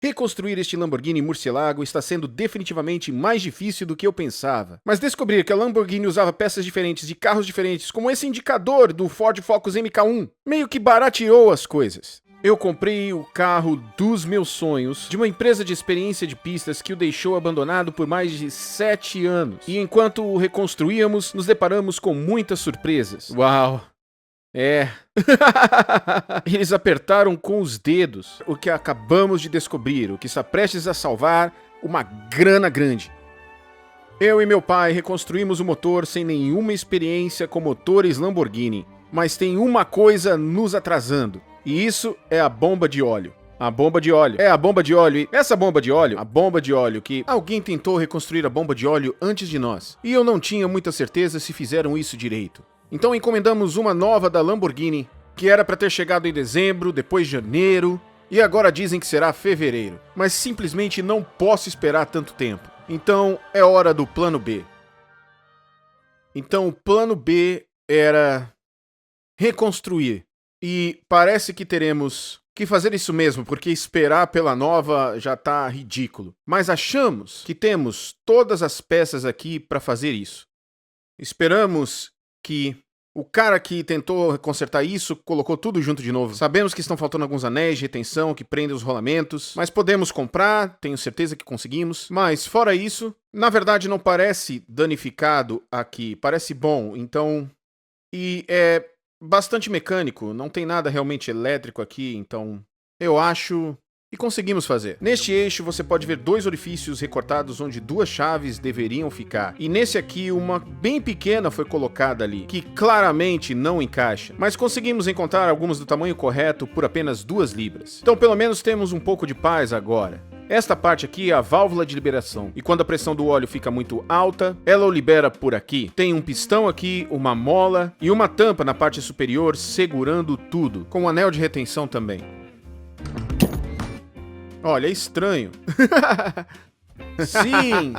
Reconstruir este Lamborghini Murcielago está sendo definitivamente mais difícil do que eu pensava. Mas descobrir que a Lamborghini usava peças diferentes de carros diferentes, como esse indicador do Ford Focus MK1, meio que barateou as coisas. Eu comprei o carro dos meus sonhos de uma empresa de experiência de pistas que o deixou abandonado por mais de 7 anos. E enquanto o reconstruíamos, nos deparamos com muitas surpresas. Uau! Eles apertaram com os dedos o que acabamos de descobrir, o que está prestes a salvar uma grana grande. Eu e meu pai reconstruímos o motor sem nenhuma experiência com motores Lamborghini. Mas tem uma coisa nos atrasando. E isso é a bomba de óleo. A bomba de óleo. A bomba de óleo. E essa bomba de óleo, a bomba de óleo que alguém tentou reconstruir a bomba de óleo antes de nós. E eu não tinha muita certeza se fizeram isso direito. Então encomendamos uma nova da Lamborghini, que era para ter chegado em dezembro, depois janeiro, e agora dizem que será fevereiro. Mas simplesmente não posso esperar tanto tempo. Então é hora do plano B. Então o plano B era reconstruir. E parece que teremos que fazer isso mesmo, porque esperar pela nova já tá ridículo. Mas achamos que temos todas as peças aqui para fazer isso. Esperamos que o cara que tentou consertar isso colocou tudo junto de novo. Sabemos que estão faltando alguns anéis de retenção que prendem os rolamentos, mas podemos comprar, tenho certeza que conseguimos. Mas fora isso, na verdade não parece danificado aqui, parece bom, então... E é bastante mecânico, não tem nada realmente elétrico aqui, então eu acho que conseguimos fazer. Neste eixo você pode ver 2 orifícios recortados onde 2 chaves deveriam ficar. E nesse aqui uma bem pequena foi colocada ali, que claramente não encaixa. Mas conseguimos encontrar algumas do tamanho correto por apenas 2 libras. Então pelo menos temos um pouco de paz agora. Esta parte aqui é a válvula de liberação, e quando a pressão do óleo fica muito alta, ela o libera por aqui. Tem um pistão aqui, uma mola e uma tampa na parte superior segurando tudo, com um anel de retenção também. Olha, é estranho. Sim!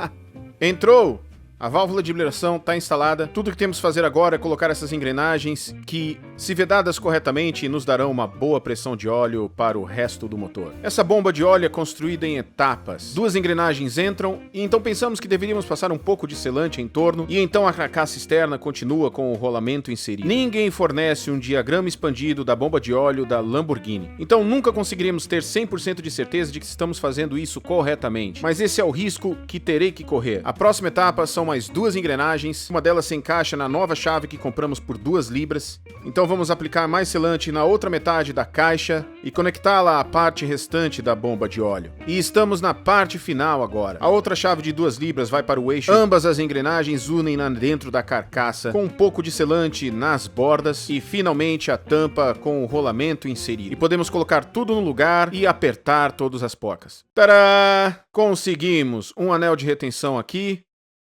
Entrou! A válvula de liberação está instalada. Tudo que temos que fazer agora é colocar essas engrenagens que, se vedadas corretamente, nos darão uma boa pressão de óleo para o resto do motor. Essa bomba de óleo é construída em etapas. 2 engrenagens entram e então pensamos que deveríamos passar um pouco de selante em torno e então a carcaça externa continua com o rolamento inserido. Ninguém fornece um diagrama expandido da bomba de óleo da Lamborghini. Então nunca conseguiremos ter 100% de certeza de que estamos fazendo isso corretamente. Mas esse é o risco que terei que correr. A próxima etapa são mais 2 engrenagens, uma delas se encaixa na nova chave que compramos por 2 libras. Então vamos aplicar mais selante na outra metade da caixa e conectá-la à parte restante da bomba de óleo. E estamos na parte final agora. A outra chave de 2 libras vai para o eixo. Ambas as engrenagens unem-na dentro da carcaça, com um pouco de selante nas bordas e finalmente a tampa com o rolamento inserido. E podemos colocar tudo no lugar e apertar todas as porcas. Tadá! Conseguimos um anel de retenção aqui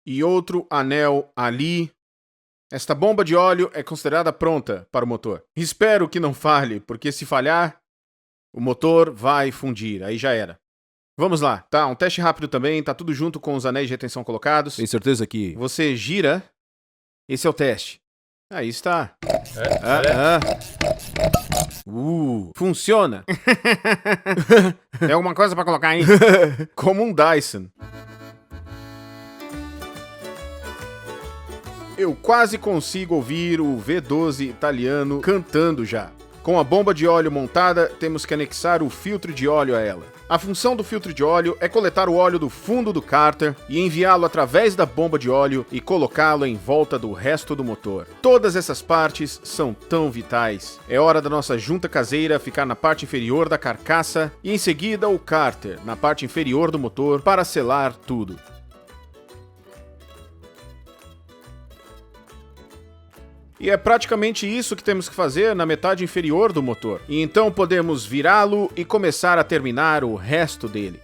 e outro anel ali. Esta bomba de óleo é considerada pronta para o motor. Espero que não falhe, porque se falhar, o motor vai fundir, aí já era. Vamos lá, tá? Um teste rápido também, tá tudo junto com os anéis de retenção colocados. Tem certeza que... Você gira, esse é o teste. Aí está. Funciona. Tem alguma coisa pra colocar aí? Como um Dyson. Eu quase consigo ouvir o V12 italiano cantando já. Com a bomba de óleo montada, temos que anexar o filtro de óleo a ela. A função do filtro de óleo é coletar o óleo do fundo do cárter e enviá-lo através da bomba de óleo e colocá-lo em volta do resto do motor. Todas essas partes são tão vitais. É hora da nossa junta caseira ficar na parte inferior da carcaça e em seguida o cárter na parte inferior do motor para selar tudo. E é praticamente isso que temos que fazer na metade inferior do motor. E então podemos virá-lo e começar a terminar o resto dele.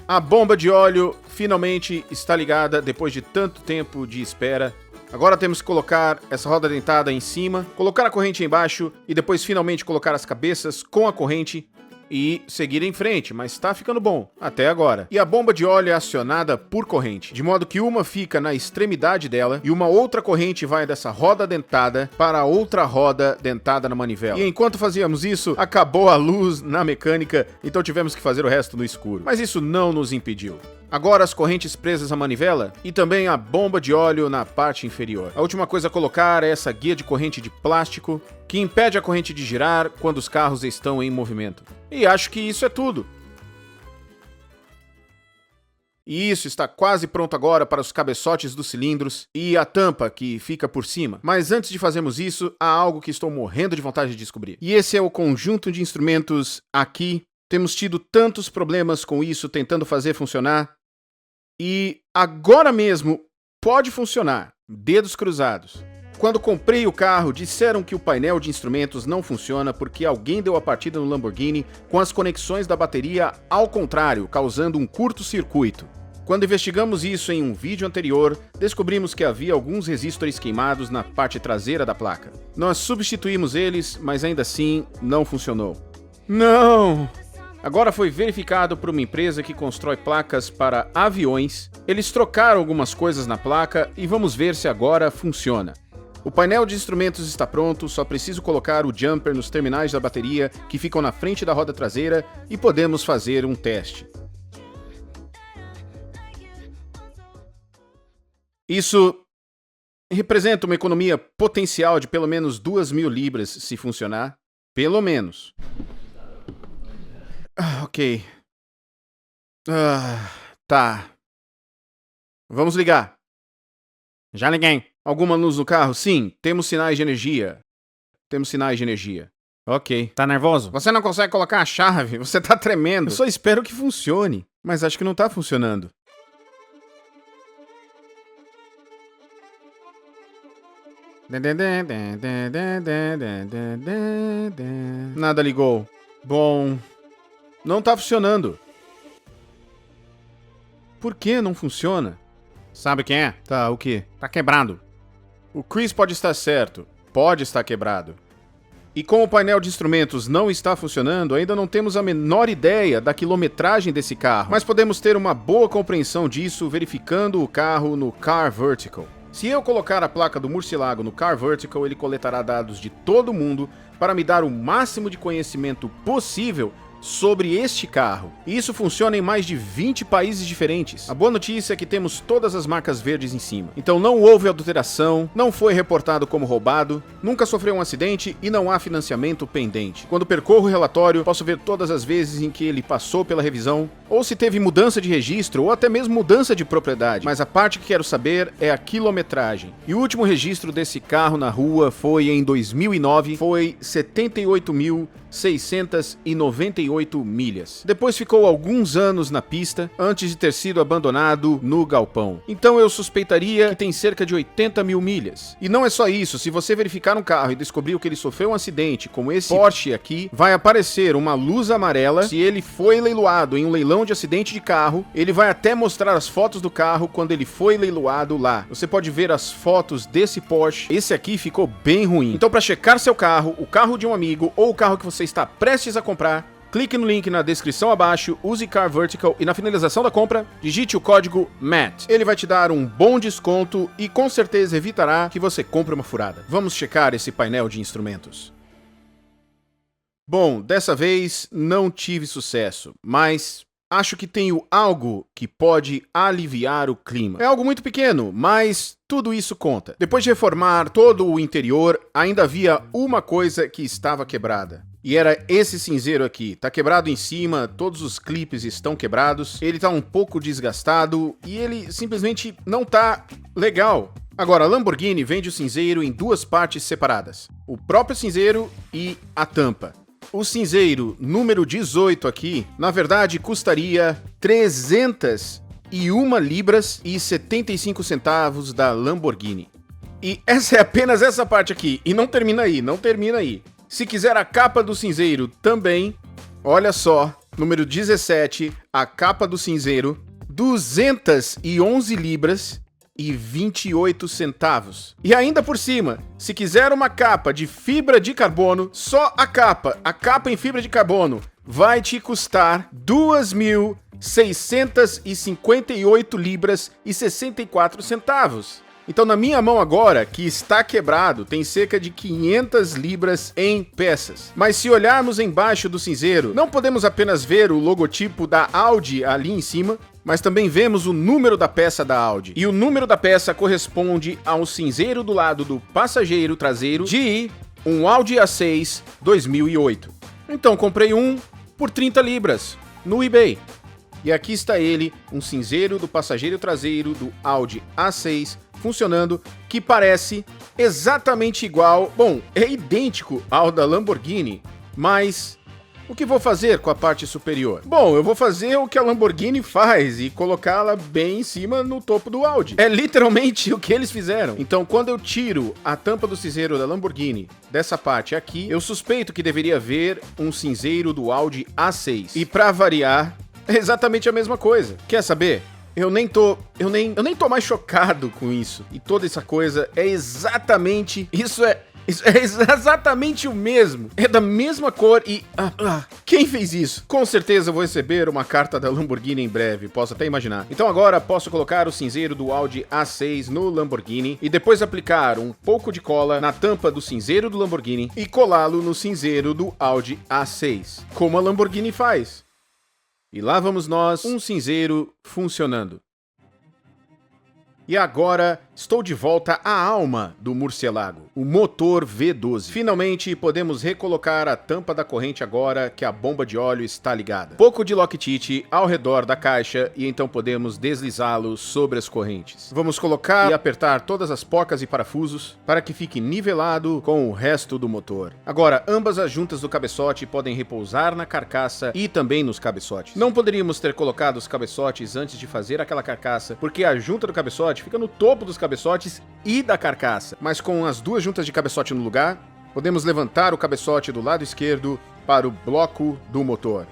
A bomba de óleo finalmente está ligada depois de tanto tempo de espera. Agora temos que colocar essa roda dentada em cima, colocar a corrente embaixo e depois finalmente colocar as cabeças com a corrente. e seguir em frente, mas tá ficando bom, até agora. E a bomba de óleo é acionada por corrente, de modo que uma fica na extremidade dela e uma outra corrente vai dessa roda dentada para a outra roda dentada na manivela. E enquanto fazíamos isso, acabou a luz na mecânica, então tivemos que fazer o resto no escuro. Mas isso não nos impediu. Agora as correntes presas à manivela e também a bomba de óleo na parte inferior. A última coisa a colocar é essa guia de corrente de plástico que impede a corrente de girar quando os carros estão em movimento. E acho que isso é tudo. E isso está quase pronto agora para os cabeçotes dos cilindros e a tampa que fica por cima. Mas antes de fazermos isso, há algo que estou morrendo de vontade de descobrir. E esse é o conjunto de instrumentos aqui. Temos tido tantos problemas com isso tentando fazer funcionar. E agora mesmo pode funcionar. Dedos cruzados. Quando comprei o carro, disseram que o painel de instrumentos não funciona porque alguém deu a partida no Lamborghini com as conexões da bateria ao contrário, causando um curto-circuito. Quando investigamos isso em um vídeo anterior, descobrimos que havia alguns resistores queimados na parte traseira da placa. Nós substituímos eles, mas ainda assim não funcionou. Não! Agora foi verificado por uma empresa que constrói placas para aviões. Eles trocaram algumas coisas na placa e vamos ver se agora funciona. O painel de instrumentos está pronto, só preciso colocar o jumper nos terminais da bateria que ficam na frente da roda traseira e podemos fazer um teste. Isso representa uma economia potencial de pelo menos 2.000 libras se funcionar. Pelo menos. Ok. Tá. Vamos ligar. Já liguei. Alguma luz no carro? Sim. Temos sinais de energia. Ok. Tá nervoso? Você não consegue colocar a chave? Você tá tremendo. Eu só espero que funcione. Mas acho que não tá funcionando. Nada ligou. Bom... Não tá funcionando. Por que não funciona? Sabe quem é? Tá, o quê? Tá quebrado. O Chris pode estar certo. Pode estar quebrado. E como o painel de instrumentos não está funcionando, ainda não temos a menor ideia da quilometragem desse carro. Mas podemos ter uma boa compreensão disso verificando o carro no Car Vertical. Se eu colocar a placa do Murcielago no Car Vertical, ele coletará dados de todo mundo para me dar o máximo de conhecimento possível sobre este carro. E isso funciona em mais de 20 países diferentes. A boa notícia é que temos todas as marcas verdes em cima. Então não houve adulteração, não foi reportado como roubado, nunca sofreu um acidente e não há financiamento pendente. Quando percorro o relatório, posso ver todas as vezes em que ele passou pela revisão, ou se teve mudança de registro, ou até mesmo mudança de propriedade. Mas a parte que quero saber é a quilometragem. E o último registro desse carro na rua foi em 2009, foi 78.698 milhas. Depois ficou alguns anos na pista, antes de ter sido abandonado no galpão. Então eu suspeitaria que tem cerca de 80.000 milhas. E não é só isso, se você verificar um carro e descobrir que ele sofreu um acidente, como esse Porsche aqui, vai aparecer uma luz amarela. Se ele foi leiloado em um leilão de acidente de carro, ele vai até mostrar as fotos do carro quando ele foi leiloado lá. Você pode ver as fotos desse Porsche. Esse aqui ficou bem ruim. Então para checar seu carro, o carro de um amigo ou o carro que você está prestes a comprar, clique no link na descrição abaixo, use Car Vertical e na finalização da compra, digite o código MATT. Ele vai te dar um bom desconto e com certeza evitará que você compre uma furada. Vamos checar esse painel de instrumentos. Bom, dessa vez não tive sucesso, mas acho que tenho algo que pode aliviar o clima. É algo muito pequeno, mas tudo isso conta. Depois de reformar todo o interior, ainda havia uma coisa que estava quebrada. E era esse cinzeiro aqui. Tá quebrado em cima, todos os clipes estão quebrados, ele tá um pouco desgastado e ele simplesmente não tá legal. Agora, a Lamborghini vende o cinzeiro em duas partes separadas. O próprio cinzeiro e a tampa. O cinzeiro número 18 aqui, na verdade, custaria 301 libras e 75 centavos da Lamborghini. E essa é apenas essa parte aqui. E não termina aí, não termina aí. Se quiser a capa do cinzeiro também, olha só, número 17, a capa do cinzeiro, 211 libras e 28 centavos. E ainda por cima, se quiser uma capa de fibra de carbono, só a capa em fibra de carbono, vai te custar 2.658 libras e 64 centavos. Então na minha mão agora, que está quebrado, tem cerca de 500 libras em peças. Mas se olharmos embaixo do cinzeiro, não podemos apenas ver o logotipo da Audi ali em cima, mas também vemos o número da peça da Audi. E o número da peça corresponde ao cinzeiro do lado do passageiro traseiro de um Audi A6 2008. Então comprei um por 30 libras no eBay. E aqui está ele, um cinzeiro do passageiro traseiro do Audi A6 funcionando, que parece exatamente igual, bom, é idêntico ao da Lamborghini, mas o que vou fazer com a parte superior? Bom, eu vou fazer o que a Lamborghini faz e colocá-la bem em cima no topo do Audi. É literalmente o que eles fizeram. Então, quando eu tiro a tampa do cinzeiro da Lamborghini dessa parte aqui, eu suspeito que deveria haver um cinzeiro do Audi A6. E pra variar, é exatamente a mesma coisa. Quer saber? Eu nem tô mais chocado com isso. E toda essa coisa é exatamente... Isso é exatamente o mesmo. É da mesma cor e... quem fez isso? Com certeza eu vou receber uma carta da Lamborghini em breve, posso até imaginar. Então agora posso colocar o cinzeiro do Audi A6 no Lamborghini e depois aplicar um pouco de cola na tampa do cinzeiro do Lamborghini e colá-lo no cinzeiro do Audi A6, como a Lamborghini faz. E lá vamos nós, um cinzeiro funcionando. E agora estou de volta à alma do Murcielago, o motor V12. Finalmente podemos recolocar a tampa da corrente agora que a bomba de óleo está ligada. Pouco de Lock-It ao redor da caixa e então podemos deslizá-lo sobre as correntes. Vamos colocar e apertar todas as porcas e parafusos para que fique nivelado com o resto do motor. Agora, ambas as juntas do cabeçote podem repousar na carcaça e também nos cabeçotes. Não poderíamos ter colocado os cabeçotes antes de fazer aquela carcaça, porque a junta do cabeçote fica no topo dos cabeçotes e da carcaça. Mas com as duas juntas de cabeçote no lugar, podemos levantar o cabeçote do lado esquerdo para o bloco do motor.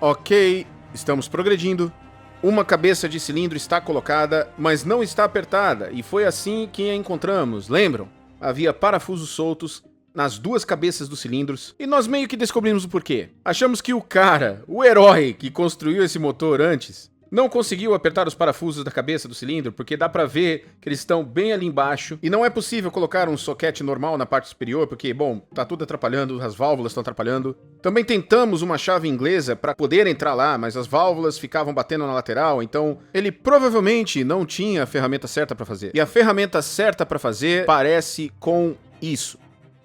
Ok, estamos progredindo. Uma cabeça de cilindro está colocada, mas não está apertada, e foi assim que a encontramos, lembram? Havia parafusos soltos nas duas cabeças dos cilindros, e nós meio que descobrimos o porquê. Achamos que o cara, o herói que construiu esse motor antes, não conseguiu apertar os parafusos da cabeça do cilindro, porque dá pra ver que eles estão bem ali embaixo, e não é possível colocar um soquete normal na parte superior, porque, bom, tá tudo atrapalhando, as válvulas estão atrapalhando. Também tentamos uma chave inglesa para poder entrar lá, mas as válvulas ficavam batendo na lateral, então ele provavelmente não tinha a ferramenta certa para fazer. E a ferramenta certa para fazer parece com isso.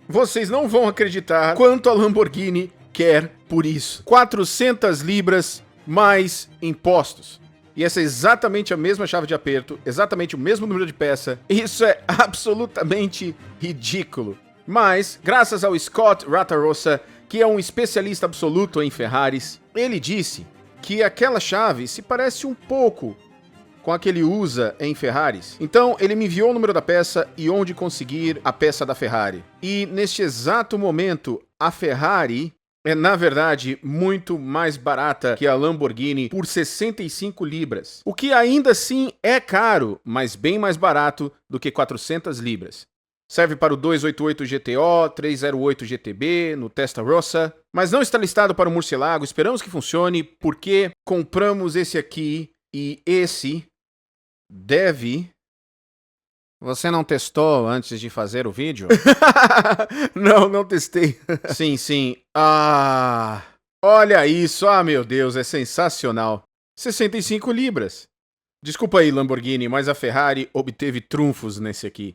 Vocês não vão acreditar quanto a Lamborghini quer por isso. 400 libras mais impostos. E essa é exatamente a mesma chave de aperto, exatamente o mesmo número de peça. Isso é absolutamente ridículo. Mas, graças ao Scott Rattarossa, que é um especialista absoluto em Ferraris, ele disse que aquela chave se parece um pouco com a que ele usa em Ferraris. Então, ele me enviou o número da peça e onde conseguir a peça da Ferrari. E, neste exato momento, a Ferrari é, na verdade, muito mais barata que a Lamborghini por 65 libras. O que ainda assim é caro, mas bem mais barato do que 400 libras. Serve para o 288 GTO, 308 GTB, no Testarossa, mas não está listado para o Murcielago. Esperamos que funcione, porque compramos esse aqui e esse deve... Você não testou antes de fazer o vídeo? Não testei. Sim. Olha isso. Meu Deus, é sensacional. 65 libras. Desculpa aí, Lamborghini, mas a Ferrari obteve trunfos nesse aqui.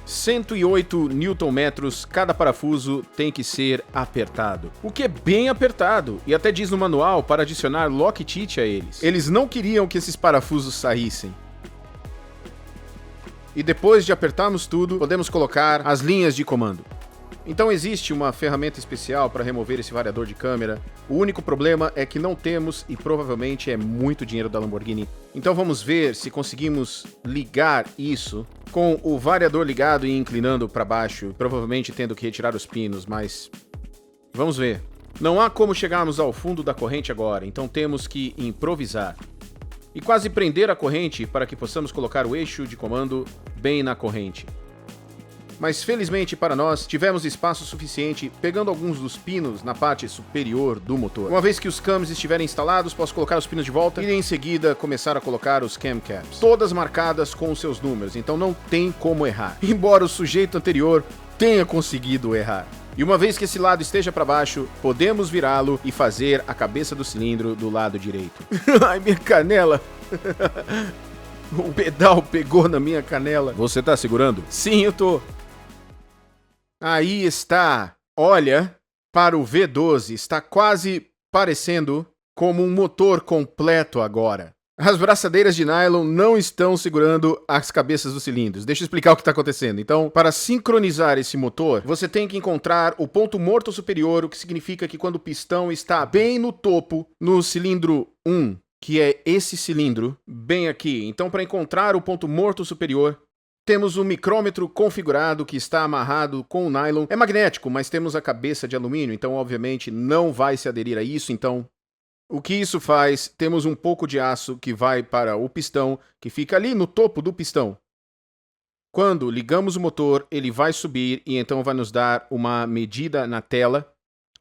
108 Nm, cada parafuso tem que ser apertado. O que é bem apertado, e até diz no manual para adicionar Lock-It a eles. Eles não queriam que esses parafusos saíssem. E depois de apertarmos tudo, podemos colocar as linhas de comando. Então existe uma ferramenta especial para remover esse variador de câmera. O único problema é que não temos e provavelmente é muito dinheiro da Lamborghini. Então vamos ver se conseguimos ligar isso com o variador ligado e inclinando para baixo, provavelmente tendo que retirar os pinos, mas vamos ver. Não há como chegarmos ao fundo da corrente agora, então temos que improvisar. E quase prender a corrente para que possamos colocar o eixo de comando bem na corrente. mas felizmente para nós, tivemos espaço suficiente pegando alguns dos pinos na parte superior do motor. Uma vez que os cams estiverem instalados, posso colocar os pinos de volta e em seguida começar a colocar os cam caps. Todas marcadas com os seus números, então não tem como errar. Embora o sujeito anterior tenha conseguido errar. E uma vez que esse lado esteja para baixo, podemos virá-lo e fazer a cabeça do cilindro do lado direito. Ai, minha canela! O pedal pegou na minha canela. Você tá segurando? Sim, eu tô. Aí está. Olha para o V12. Está quase parecendo como um motor completo agora. As braçadeiras de nylon não estão segurando as cabeças dos cilindros. Deixa eu explicar o que está acontecendo. Então, para sincronizar esse motor, você tem que encontrar o ponto morto superior, o que significa que quando o pistão está bem no topo, no cilindro 1, que é esse cilindro, bem aqui. Então, para encontrar o ponto morto superior, temos o micrômetro configurado que está amarrado com o nylon. É magnético, mas temos a cabeça de alumínio, então obviamente não vai se aderir a isso. Então, o que isso faz? Temos um pouco de aço que vai para o pistão, que fica ali no topo do pistão. Quando ligamos o motor, ele vai subir e então vai nos dar uma medida na tela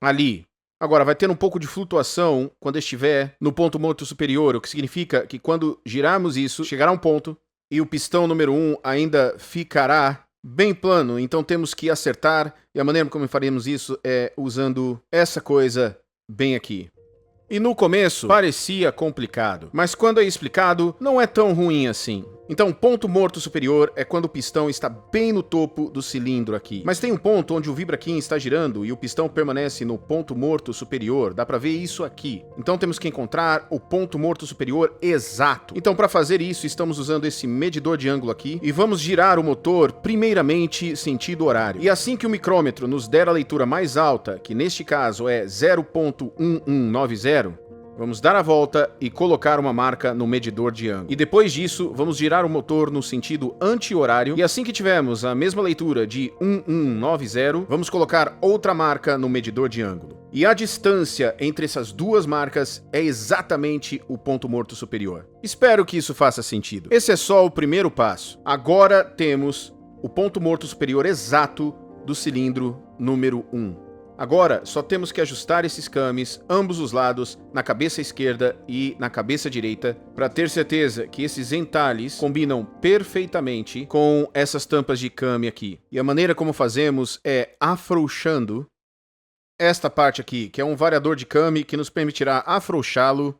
ali. Agora, vai ter um pouco de flutuação quando estiver no ponto morto superior, o que significa que quando girarmos isso, chegará um ponto e o pistão número 1 ainda ficará bem plano. Então temos que acertar e a maneira como faremos isso é usando essa coisa bem aqui. E no começo parecia complicado, mas quando é explicado, não é tão ruim assim. Então, ponto morto superior é quando o pistão está bem no topo do cilindro aqui. Mas tem um ponto onde o Vibra-Kinn está girando e o pistão permanece no ponto morto superior. Dá pra ver isso aqui. Então temos que encontrar o ponto morto superior exato. Então, para fazer isso, estamos usando esse medidor de ângulo aqui e vamos girar o motor primeiramente sentido horário. E assim que o micrômetro nos der a leitura mais alta, que neste caso é 0.1190, vamos dar a volta e colocar uma marca no medidor de ângulo. E depois disso, vamos girar o motor no sentido anti-horário. E assim que tivermos a mesma leitura de 1190, vamos colocar outra marca no medidor de ângulo. E a distância entre essas duas marcas é exatamente o ponto morto superior. Espero que isso faça sentido. Esse é só o primeiro passo. Agora temos o ponto morto superior exato do cilindro número 1. Agora, só temos que ajustar esses cames, ambos os lados, na cabeça esquerda e na cabeça direita, para ter certeza que esses entalhes combinam perfeitamente com essas tampas de came aqui. E a maneira como fazemos é afrouxando esta parte aqui, que é um variador de came que nos permitirá afrouxá-lo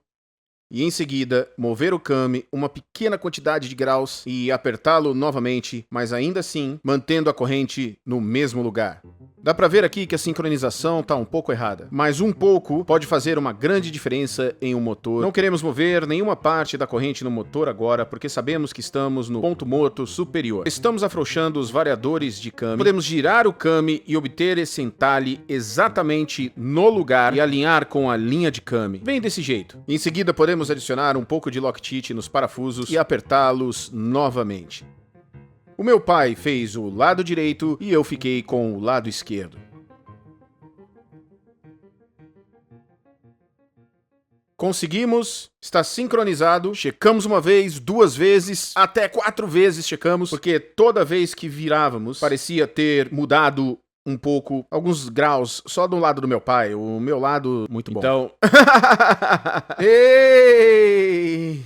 e em seguida mover o came uma pequena quantidade de graus e apertá-lo novamente, mas ainda assim mantendo a corrente no mesmo lugar. Dá pra ver aqui que a sincronização tá um pouco errada, mas um pouco pode fazer uma grande diferença em um motor. Não queremos mover nenhuma parte da corrente no motor agora, porque sabemos que estamos no ponto morto superior. Estamos afrouxando os variadores de came. Podemos girar o came e obter esse entalhe exatamente no lugar e alinhar com a linha de came. Bem desse jeito. Em seguida podemos adicionar um pouco de lock-tit nos parafusos e apertá-los novamente. O meu pai fez o lado direito e eu fiquei com o lado esquerdo. Conseguimos, está sincronizado, checamos uma vez, 2 vezes, até 4 vezes checamos, porque toda vez que virávamos parecia ter mudado um pouco, alguns graus, só do lado do meu pai, o meu lado muito bom. Então, ei!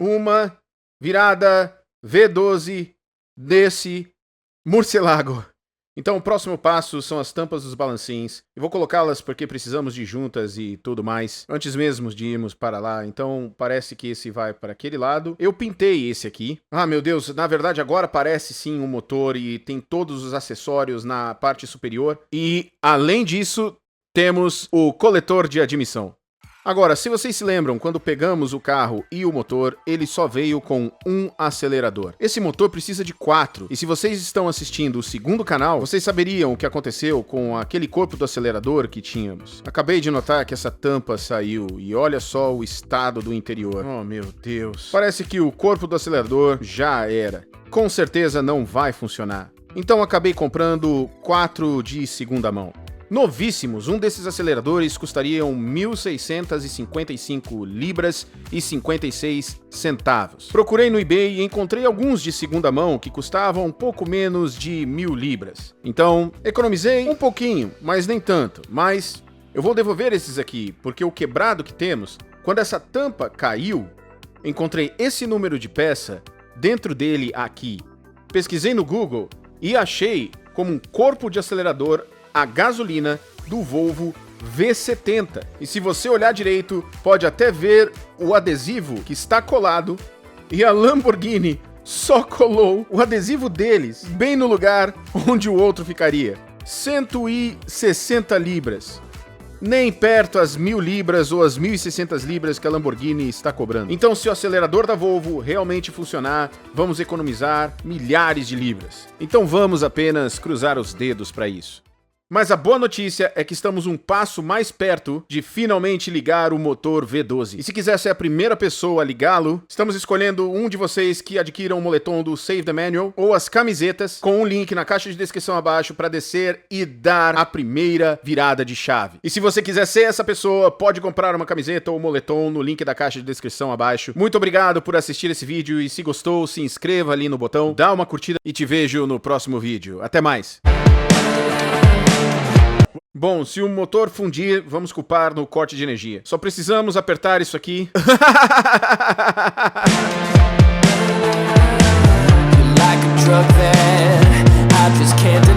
Uma virada V12 desse morcelago. Então o próximo passo são as tampas dos balancins. Eu vou colocá-las porque precisamos de juntas e tudo mais, antes mesmo de irmos para lá. Então parece que esse vai para aquele lado. Eu pintei esse aqui. Ah, meu Deus, na verdade agora parece sim um motor e tem todos os acessórios na parte superior. E além disso, temos o coletor de admissão. Agora, se vocês se lembram, quando pegamos o carro e o motor, ele só veio com um acelerador. Esse motor precisa de 4. E se vocês estão assistindo o segundo canal, vocês saberiam o que aconteceu com aquele corpo do acelerador que tínhamos. Acabei de notar que essa tampa saiu e olha só o estado do interior. Oh, meu Deus. Parece que o corpo do acelerador já era. Com certeza não vai funcionar. Então acabei comprando 4 de segunda mão. novíssimos. Um desses aceleradores custariam 1.655 libras e 56 centavos. Procurei no eBay e encontrei alguns de segunda mão que custavam um pouco menos de 1.000 libras. Então, economizei um pouquinho, mas nem tanto. Mas eu vou devolver esses aqui, porque o quebrado que temos, quando essa tampa caiu, encontrei esse número de peça dentro dele aqui. Pesquisei no Google e achei como um corpo de acelerador a gasolina do Volvo V70. E se você olhar direito, pode até ver o adesivo que está colado, e a Lamborghini só colou o adesivo deles bem no lugar onde o outro ficaria. 160 libras. Nem perto as 1.000 libras ou as 1.600 libras que a Lamborghini está cobrando. Então, se o acelerador da Volvo realmente funcionar, vamos economizar milhares de libras. Então vamos apenas cruzar os dedos para isso. Mas a boa notícia é que estamos um passo mais perto de finalmente ligar o motor V12. E se quiser ser a primeira pessoa a ligá-lo, estamos escolhendo um de vocês que adquira o moletom do Save the Manual ou as camisetas, com um link na caixa de descrição abaixo para descer e dar a primeira virada de chave. E se você quiser ser essa pessoa, pode comprar uma camiseta ou moletom no link da caixa de descrição abaixo. Muito obrigado por assistir esse vídeo e se gostou, se inscreva ali no botão, dá uma curtida e te vejo no próximo vídeo. Até mais! Bom, se o motor fundir, vamos culpar no corte de energia. Só precisamos apertar isso aqui. Like a drug that I just can't